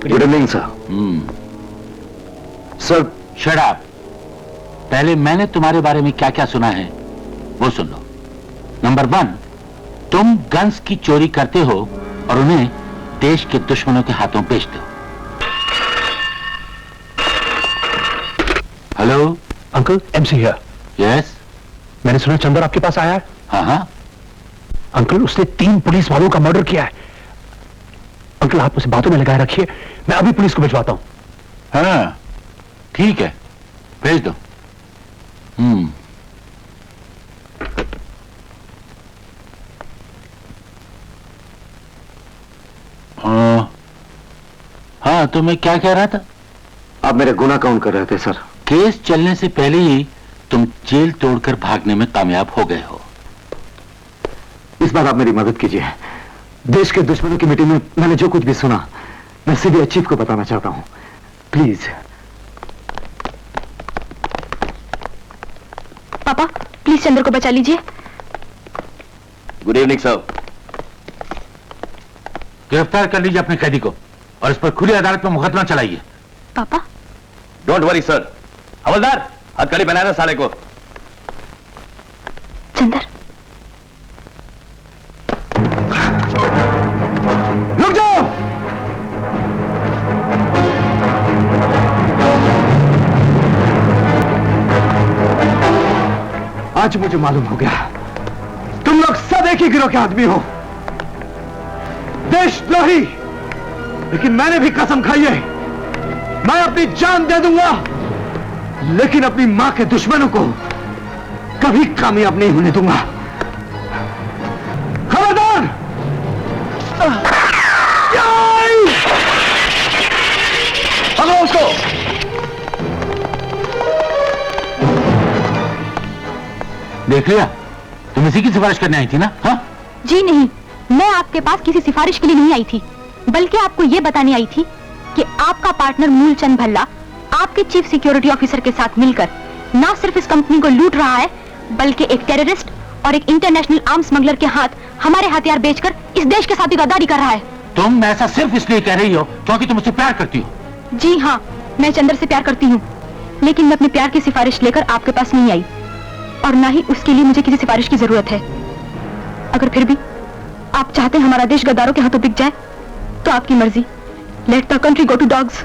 Good evening sir. Sir shut up. पहले मैंने तुम्हारे बारे में क्या क्या सुना है वो सुन लो। नंबर 1, तुम गन्स की चोरी करते हो और उन्हें देश के दुश्मनों के हाथों बेचते हो। Hello uncle, MC here. Yes. मैंने सुना चंदर आपके पास आया है। हाँ हाँ अंकल, उसने 3 पुलिस वालों का मर्डर किया है। अंकल, आप उसे बातों में लगाए रखिए, मैं अभी पुलिस को भिजवाता हूं। हाँ ठीक है, भेज दो। हाँ तो मैं क्या कह रहा था? आप मेरे गुनाह काउंट कर रहे थे सर। केस चलने से पहले ही तुम जेल तोड़कर भागने में कामयाब हो गए हो। इस बार आप मेरी मदद कीजिए। देश के दुश्मनों की मीटिंग में मैंने जो कुछ भी सुना, मैं सीधे चीफ को बताना चाहता हूं। प्लीज। पापा प्लीज चंद्र को बचा लीजिए। Good evening sir. गिरफ्तार कर लीजिए अपने कैदी को और इस पर खुली अदालत में मुकदमा चलाइए। पापा डोंट वरी सर। हवलदार, हथकड़ी पहना दे साले को। चंद्र रुक जाओ। आज मुझे मालूम हो गया तुम लोग सब एक ही गिरोह के आदमी हो, देशद्रोही। लेकिन मैंने भी कसम खाई है, मैं अपनी जान दे दूंगा, लेकिन अपनी मां के दुश्मनों को कभी कामयाब नहीं होने दूंगा। खबरदार। पकड़ो उसको। देख लिया, तुम इसी की सिफारिश करने आई थी ना? हाँ जी नहीं, मैं आपके पास किसी सिफारिश के लिए नहीं आई थी, बल्कि आपको यह बताने आई थी कि आपका पार्टनर मूलचंद भल्ला आपके चीफ सिक्योरिटी ऑफिसर के साथ मिलकर ना सिर्फ इस कंपनी को लूट रहा है, बल्कि एक टेररिस्ट और एक इंटरनेशनल आर्म्स स्मगलर के हाथ हमारे हथियार बेचकर इस देश के साथ भी गद्दारी कर रहा है। तुम ऐसा सिर्फ इसलिए कह रही हो क्योंकि तुम उससे प्यार करती हो। जी हाँ, मैं चंद्र से प्यार करती हूँ, लेकिन मैं अपने प्यार की सिफारिश लेकर आपके पास नहीं आई, और ना ही उसके लिए मुझे किसी सिफारिश की जरूरत है। अगर फिर भी आप चाहते हैं हमारा देश गद्दारों के हाथों बिक जाए, तो आपकी मर्जी। Let the country go to dogs.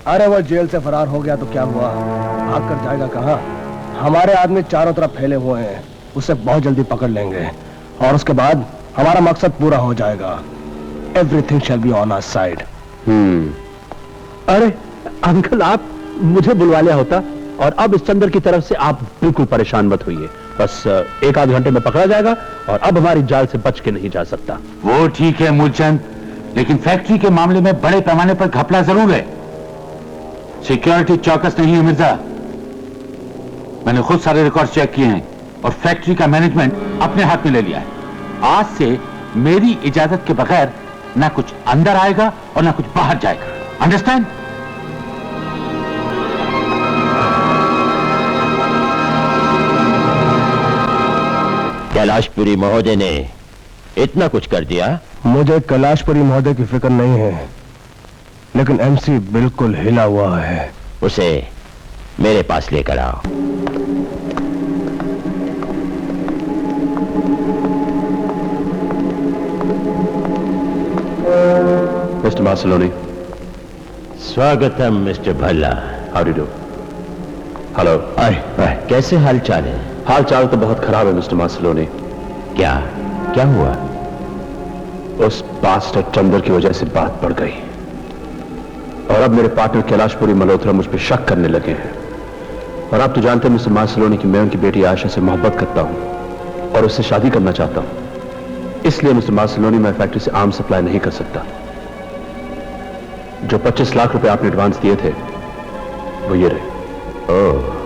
अरे वो जेल से फरार हो गया तो क्या हुआ, भाग कर जाएगा कहाँ? हमारे आदमी चारों तरफ फैले हुए हैं, उसे बहुत जल्दी पकड़ लेंगे और उसके बाद हमारा मकसद पूरा हो जाएगा। Everything shall be on our side. अरे अंकल, आप मुझे बुलवा लिया होता, और अब इस चंद्र की तरफ से आप बिल्कुल परेशान मत होइए। बस 1-8 घंटे में पकड़ा जाएगा और अब हमारी जाल से बच के नहीं जा सकता। वो ठीक है मूलचंद, लेकिन फैक्ट्री के मामले में बड़े पैमाने पर घपला जरूर है। सिक्योरिटी चौकस नहीं है मिर्जा। मैंने खुद सारे रिकॉर्ड चेक किए हैं और फैक्ट्री का मैनेजमेंट अपने हाथ में ले लिया है। आज से मेरी इजाजत के बगैर ना कुछ अंदर आएगा और ना कुछ बाहर जाएगा। अंडरस्टैंड? कैलाशपुरी महोदय ने इतना कुछ कर दिया। मुझे कैलाशपुरी महोदय की फिक्र नहीं है, लेकिन एमसी बिल्कुल हिला हुआ है। उसे मेरे पास लेकर आओ। मिस्टर मार्सेलोनी। स्वागतम mister Bhalla. How do? Hello. आए, कैसे हाल चाल है? हाल चाल तो बहुत खराब है मिस्टर मार्सेलोनी। क्या क्या हुआ? उस बास्टर्ड चंद्र की वजह से बात बढ़ गई और अब मेरे पार्टनर कैलाशपुरी मल्होत्रा मुझ पर शक करने लगे हैं। और आप तो जानते हैं मिस्टर मार्सेलोनी कि मैं उनकी बेटी आयशा से मोहब्बत करता हूं और उससे शादी करना चाहता हूं। इसलिए मिस्टर मार्सेलोनी मैं फैक्ट्री से आर्म सप्लाई नहीं कर सकता। जो 25 लाख रुपए आपने एडवांस दिए थे वो ये रहे। ओह,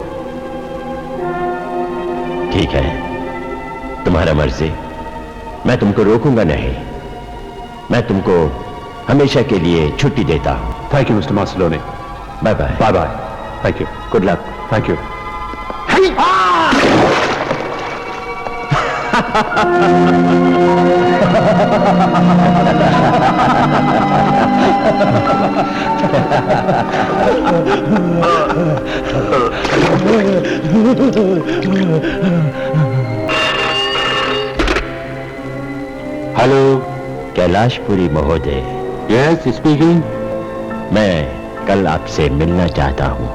ठीक है, तुम्हारा मर्जी। मैं तुमको रोकूंगा नहीं। मैं तुमको हमेशा के लिए छुट्टी देता हूं। Thank you mister Marceloni. Bye bye. Bye bye. Thank you. Good luck. Thank you. Hello, Kailashpuri महोदय, यस स्पीकिंग। मैं कल आपसे मिलना चाहता हूं।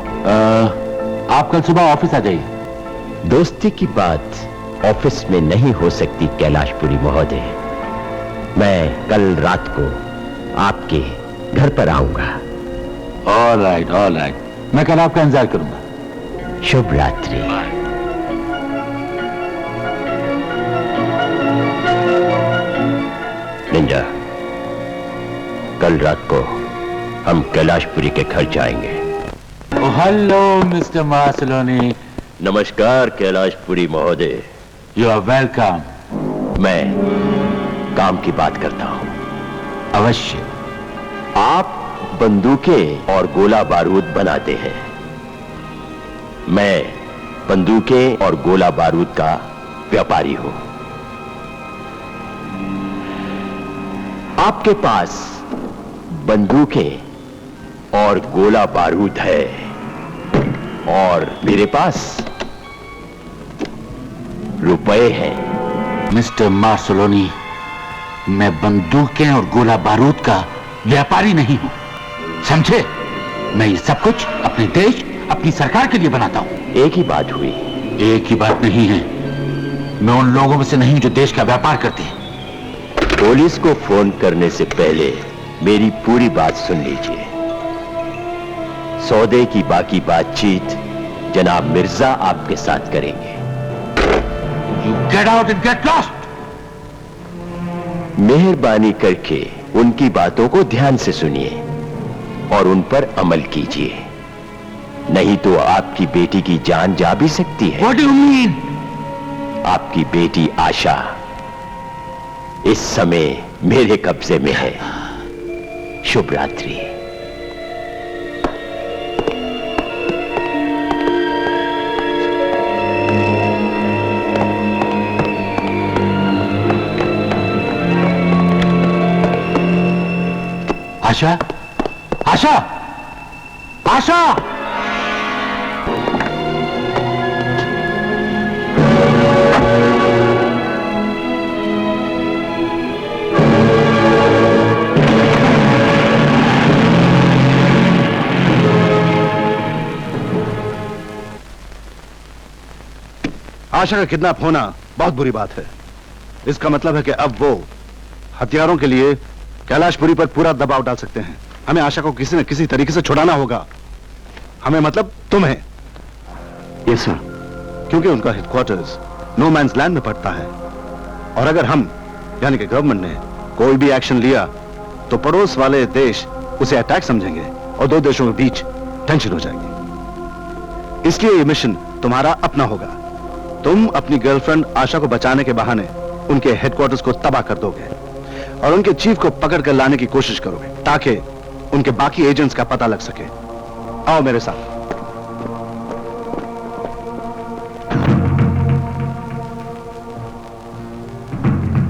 आप कल सुबह ऑफिस आ जाइए। दोस्ती की बात ऑफिस में नहीं हो सकती कैलाशपुरी महोदय। मैं कल रात को आपके घर पर आऊंगा। ऑल राइट, मैं कल आपका इंतजार करूंगा। शुभ रात्रि। निंजा, कल रात को हम कैलाशपुरी के घर जाएंगे। Hello mister Marceloni. नमस्कार कैलाशपुरी महोदय। You are welcome. मैं काम की बात करता हूं। अवश्य। आप बंदूकें और गोला बारूद बनाते हैं। मैं बंदूकें और गोला बारूद का व्यापारी हूं। आपके पास बंदूकें और गोला बारूद है और मेरे पास रुपए हैं। मिस्टर मार्सेलोनी, मैं बंदूकें और गोला बारूद का व्यापारी नहीं हूं, समझे? मैं ये सब कुछ अपने देश, अपनी सरकार के लिए बनाता हूं। एक ही बात हुई। एक ही बात नहीं है। मैं उन लोगों में से नहीं जो देश का व्यापार करते हैं। पुलिस को फोन करने से पहले मेरी पूरी बात सुन लीजिए। सौदे की बाकी बातचीत जनाब मिर्जा आपके साथ करेंगे। You get out and get lost. मेहरबानी करके उनकी बातों को ध्यान से सुनिए और उन पर अमल कीजिए, नहीं तो आपकी बेटी की जान जा भी सकती है। What do you mean? आपकी बेटी आशा इस समय मेरे कब्जे में है। शुभ रात्रि। आशा, आशा, आशा! आशा का किडनैप होना बहुत बुरी बात है। इसका मतलब है कि अब वो हथियारों के लिए कैलाशपुरी पर पूरा दबाव डाल सकते हैं। हमें आशा को किसी न किसी तरीके से छुड़ाना होगा। हमें मतलब तुम्हें। Yes sir. क्योंकि उनका हेडक्वार्टर्स नो मैन्स लैंड में पड़ता है और अगर हम यानी कि गवर्नमेंट ने कोई भी एक्शन लिया तो पड़ोस वाले देश उसे अटैक समझेंगे और दो देशों के बीच टेंशन हो जाएगी। इसलिए ये मिशन तुम्हारा अपना होगा। तुम अपनी गर्लफ्रेंड आशा को बचाने के बहाने उनके हेडक्वार्टर्स को तबाह कर दोगे और उनके चीफ को पकड़ कर लाने की कोशिश करोगे ताकि उनके बाकी एजेंट्स का पता लग सके। आओ मेरे साथ।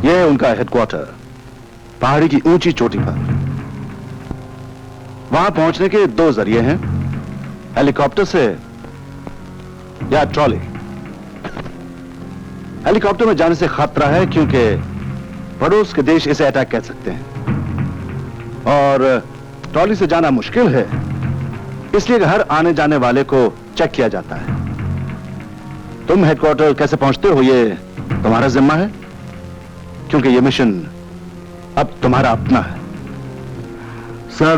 यह है उनका हेडक्वार्टर, पहाड़ी की ऊंची चोटी पर। वहां पहुंचने के दो जरिए हैं, हेलीकॉप्टर से या ट्रॉली। हेलीकॉप्टर में जाने से खतरा है क्योंकि पड़ोस के देश इसे अटैक कर सकते हैं और ट्रॉली से जाना मुश्किल है, इसलिए हर आने जाने वाले को चेक किया जाता है। तुम हेडक्वार्टर कैसे पहुंचते हो ये तुम्हारा जिम्मा है, क्योंकि ये मिशन अब तुम्हारा अपना है। सर,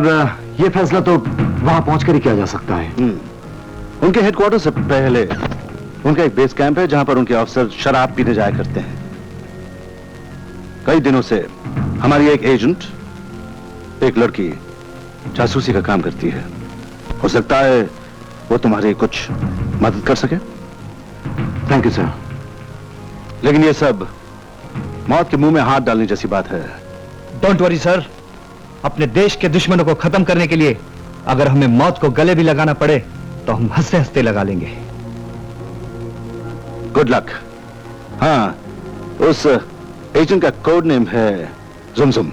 ये फैसला तो वहां पहुंचकर ही किया जा सकता है। उनके हेडक्वार्टर से पहले उनका एक बेस कैंप है जहां पर उनके अफसर शराब पीने जाया करते हैं। कई दिनों से हमारी एक एजेंट, एक लड़की जासूसी का काम करती है। हो सकता है वो तुम्हारी कुछ मदद कर सके। Thank you sir. लेकिन ये सब मौत के मुंह में हाथ डालने जैसी बात है। डोंट वरी सर, अपने देश के दुश्मनों को खत्म करने के लिए अगर हमें मौत को गले भी लगाना पड़े तो हम हंसते हंसते लगा लेंगे। Good luck. हाँ, उस एजेंट का कोड नेम है जुमजुम।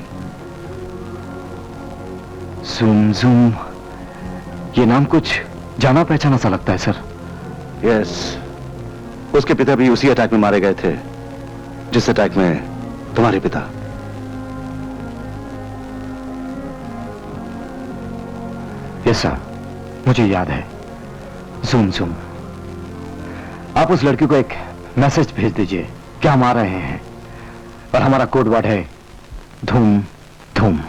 जुमजुम, ये नाम कुछ जाना पहचाना सा लगता है सर। यस, उसके पिता भी उसी अटैक में मारे गए थे जिस अटैक में तुम्हारे पिता। यस सर, मुझे याद है। जुमजुम, आप उस लड़की को एक मैसेज भेज दीजिए कि हम आ रहे हैं, और हमारा कोड वर्ड है धूम धूम।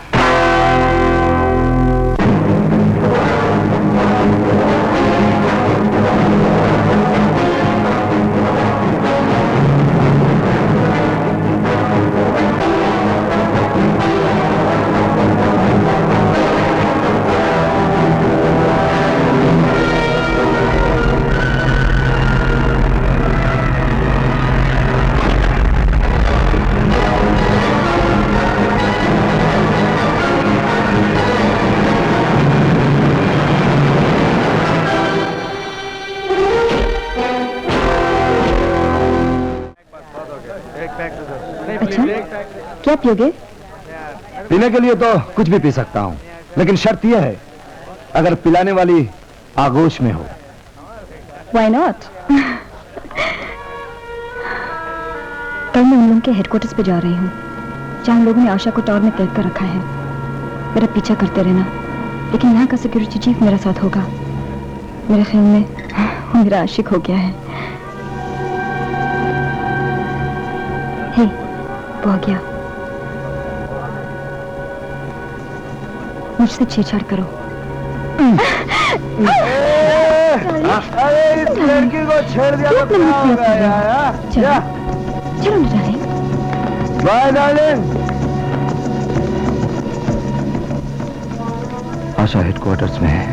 अच्छा, क्या पियोगे? पीने के लिए तो कुछ भी पी सकता हूं, लेकिन शर्त यह है अगर पिलाने वाली आगोश में हो। Why not? कल मैं उन लोगों के हेडक्वार्टर्स पे जा रही हूँ, जहाँ लोगों ने आशा को टावर में कैद कर रखा है। मेरा पीछा करते रहना, लेकिन यहाँ का सिक्योरिटी चीफ मेरा साथ होगा। मेरे ख्याल में वो मेरा आशिक हो गया है। हे, वो आ गया। मुझसे छेड़छाड़ करो। अरे इस लड़की को छेड़ दिया तो क्या होगा यार? चलो चलो ना डार्लिंग। बाय डार्लिंग। आशा हेडक्वार्टर्स में है,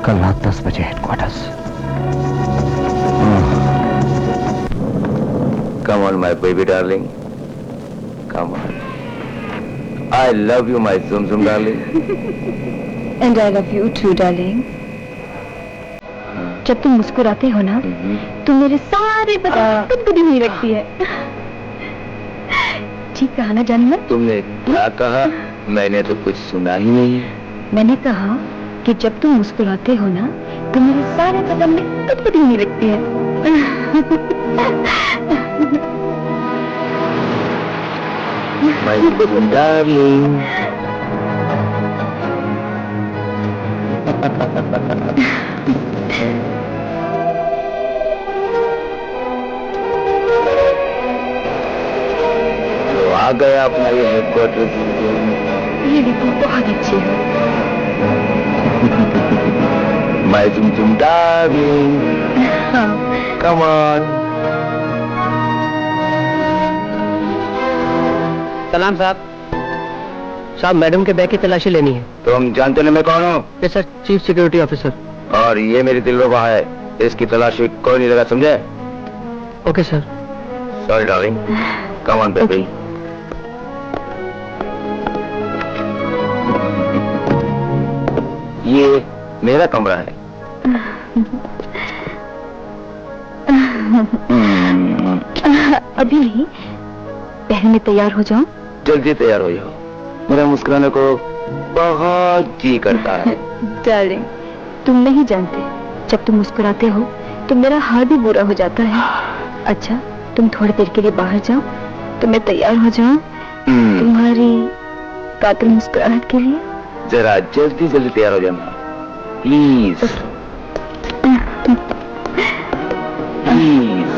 कल रात 10 बजे headquarters. Come on, my baby darling. Come on. I love you, my Zum Zum darling. And I love you too, darling. जब तुम मुस्कुराते हो ना, तो मेरे सारे बदन गुदगुदी हुई लगती है। ठीक कहा ना जानवर? तुमने क्या कहा? मैंने तो कुछ सुना ही नहीं। मैंने कहा कि जब तुम मुस्कुराते हो ना, तो मेरे सारे बदन में गुदगुदी हुई लगती है। My darling. तो आ गया अपना ये हेडक्वार्टर। ये रिपोर्ट बहुत अच्छी है। My Zum Zum darling. हाँ। Come on. सलाम साहब। साहब, मैडम के बैग की तलाशी लेनी है। तुम जानते नहीं मैं कौन हूँ? ये सर, चीफ सिक्योरिटी ऑफिसर। और ये मेरी दिलरुबा है, इसकी तलाशी कोई नहीं लगा, समझे? Okay sir. Sorry darling, come on baby. ये मेरा कमरा है। अभी नहीं, पहले मैं तैयार हो जाऊं। जल्दी तैयार हो जाओ, मेरा मुस्कुराने को बहुत जी करता है। डार्लिंग, तुम नहीं जानते, जब तुम मुस्कुराते हो तो मेरा हाल भी बुरा हो जाता है। अच्छा, तुम थोड़ी देर के लिए बाहर जाओ तो मैं तैयार हो जाऊं तुम्हारी कातिल मुस्कुराहट के लिए। जरा जल्दी जल्दी तैयार हो जाना प्लीज। प्लीज।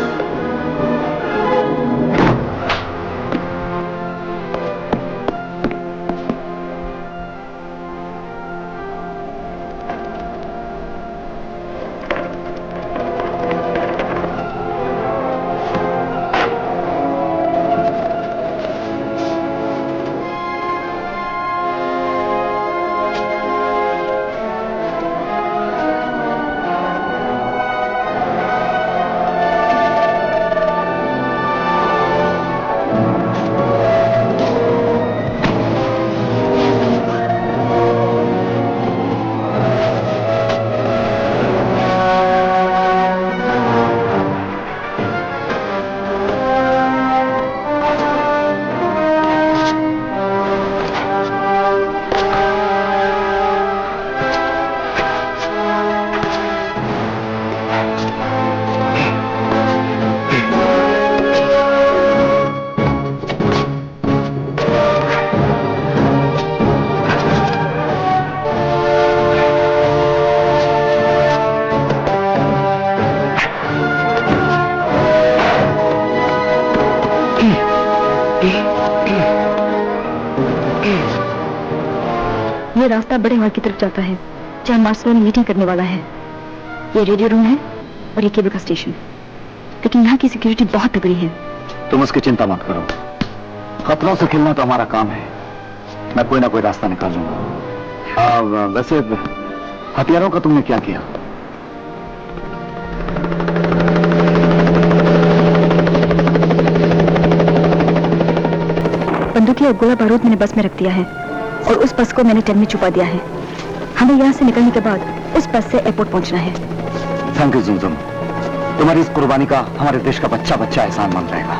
ये रास्ता बड़े हॉल की तरफ जाता है, जहाँ मार्शल मीटिंग करने वाला है। ये रेडियो रूम है और ये केबल का स्टेशन, लेकिन यहाँ की सिक्योरिटी बहुत तगड़ी है। तुम उसकी चिंता मत करो, खतरों से खेलना तो हमारा काम है। मैं कोई ना कोई रास्ता निकालूंगा। वैसे हथियारों का तुमने क्या किया? बंदूकें और गोला बारूद मैंने बस में रख दिया है और उस बस को मैंने ट्रेन में छुपा दिया है। हमें यहाँ से निकलने के बाद उस बस से एयरपोर्ट पहुंचना है। थैंक यू जुमजुम, तुम्हारी इस कुर्बानी का हमारे देश का बच्चा बच्चा एहसान मान रहेगा।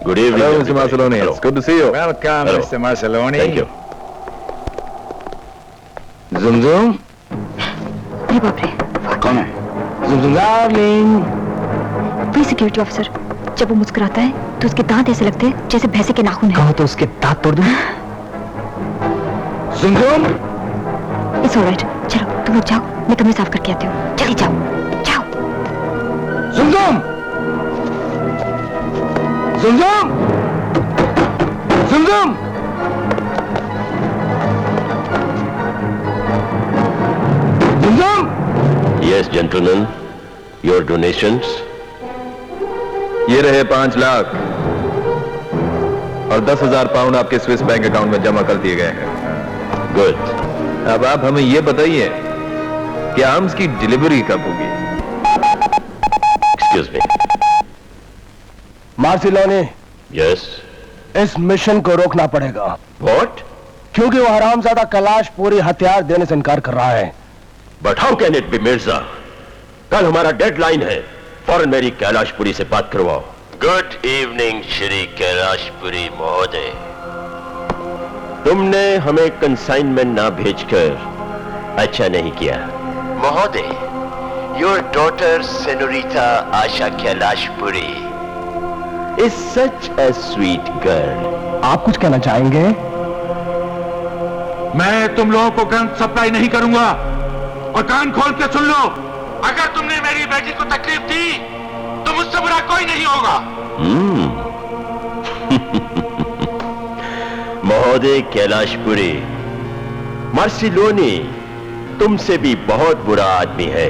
Good evening. Hello, Mr. Marceloni. It's good to see you. Welcome, Hello. Mr. Marceloni. Thank you. Jumjum अरे बाप रे, कौन है? जुमजुम डार्लिंग। वही सिक्योरिटी ऑफिसर। जब वो मुस्कुराता है तो उसके दांत ऐसे लगते हैं जैसे भैंसे के नाखून है। कहो तो उसके दांत तोड़ दूं। जुमजुम इट्स ऑलराइट, चलो तुम लोग जाओ, मैं कमरे साफ करके आती हूँ। जल्दी जाओ जाओ। Jumjum Jumjum Jumjum Jumjum. Yes gentleman, your donations. ये रहे 5 लाख और 10,000 पाउंड आपके स्विस बैंक अकाउंट में जमा कर दिए गए हैं। गुड। अब आप हमें ये बताइए कि आर्म्स की डिलीवरी कब होगी? Excuse me. Marceloni, yes. इस मिशन को रोकना पड़ेगा। व्हाट? क्योंकि वो हरामजादा कैलाश पूरी हथियार देने से इनकार कर रहा है। But how can it be Mirza? कल हमारा डेडलाइन है। फौरन मेरी कैलाशपुरी से बात करवाओ। गुड इवनिंग श्री कैलाशपुरी महोदय। तुमने हमें कंसाइनमेंट ना भेजकर अच्छा नहीं किया महोदय। Your daughter senorita Asha Kailashpuri is such a sweet girl. आप कुछ कहना चाहेंगे? मैं तुम लोगों को गन सप्लाई नहीं करूंगा और कान खोल के सुन लो। अगर तुमने मेरी बेटी को तकलीफ दी तो मुझसे बुरा कोई नहीं होगा। महोदय कैलाशपुरी, मार्सिलोनी तुमसे भी बहुत बुरा आदमी है।